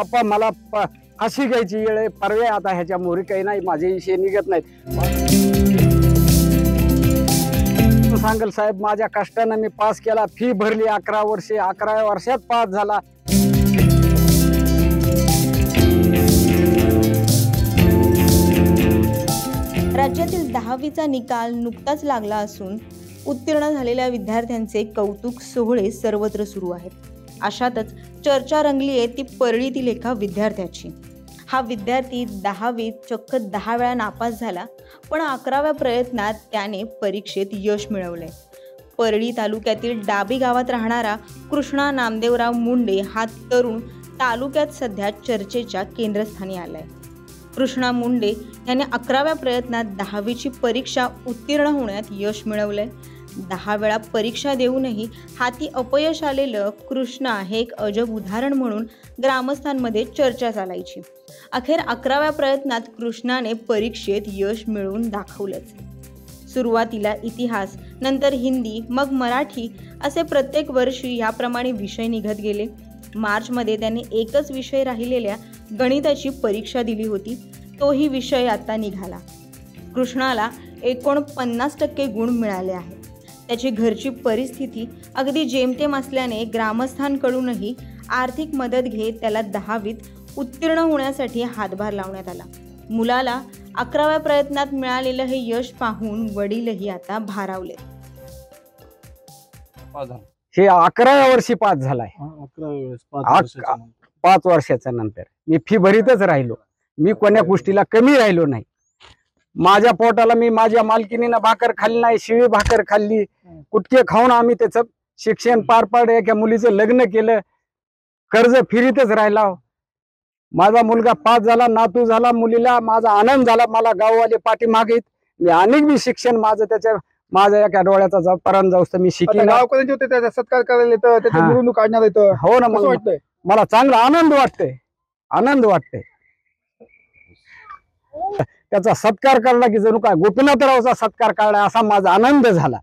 आप्पा मला फाशी घ्यायची वेळ आहे, पर्याय आता ह्याच्या मोरी काही नाही, माझे विषय निघत नाहीत. सांगल साहेब, माझ्या कष्टाने मी पास केला, फी भरली 11 वर्षे, 11व्या वर्षात पास झाला. राज्यातील 10वीचा निकाल नुकताच लागला असून उत्तीर्ण झालेल्या विद्यार्थ्यांचे कौतुक सोहळे सर्वत्र सुरू आहेत. अशातच चर्चा रंगली आहे ती परळीतील एका विद्यार्थ्याची. हा विद्यार्थी 10वीत चक्क 10 वेळा नापास झाला, पण 11व्या प्रयत्नात त्याने परीक्षेत यश मिळवले. परळी तालुक्यातील डाबी गावात राहणारा कृष्णा नामदेवराव मुंडे हा तरुण तालुक्यात सध्या चर्चेच्या केंद्रस्थानी आलाय. कृष्णा मुंडे याने 11व्या प्रयत्नात 10वीची परीक्षा उत्तीर्ण होण्यात यश मिळवलंय. 10 वेळा परीक्षा देऊनही हाती अपयश आलेलं कृष्णा हे एक अजब उदाहरण म्हणून ग्रामस्थांमध्ये चर्चा चालायची. अखेर 11व्या प्रयत्नात कृष्णाने परीक्षेत यश मिळवून दाखवलंच. सुरुवातीला इतिहास, नंतर हिंदी, मग मराठी असे प्रत्येक वर्षी याप्रमाणे विषय निघत गेले. मार्चमध्ये त्याने एकच विषय राहिलेल्या गणिताची परीक्षा दिली होती. तोही विषय आता निघाला. कृष्णाला 49% गुण मिळाले आहेत. त्याची घरची परिस्थिती अगदी जेमतेम असल्याने ग्रामस्थांकडूनही आर्थिक मदत घेत त्याला 10वीत उत्तीर्ण होण्यासाठी हातभार लावण्यात आला. मुलाला 11व्या प्रयत्नात मिळालेलं हे यश पाहून वडीलही आता भारावले. हे 11व्या वर्षी पास झालाय. 5 वर्षाच्या नंतर मी फी भरीतच राहिलो. मी कोण्या गोष्टीला कमी राहिलो नाही. माझ्या पोटाला मी माझ्या मालकीनीनं भाकर खाल्ली नाही, शिळी भाकर खाल्ली. कुटके खाऊन आम्ही त्याचं शिक्षण पार पाडलं. एका मुलीचं लग्न केलं, कर्ज फिरीतच राहिला. माझा मुलगा पास झाला, नातू झाला, मुलीला माझा आनंद झाला. मला गाववाले पाठीमागे मी अनेक बी शिक्षण माझ्या एका डोळ्याचा जाऊपर्यंत जाऊस मी शिकले. सत्कार करायला येतं, त्याची मिरवणूक काढण्यात येतं. हो ना, मला चांगला आनंद वाटतंय. त्याचा सत्कार करला की जणू काय गोपीनाथरावचा सत्कार काढला असा माझा आनंद झाला.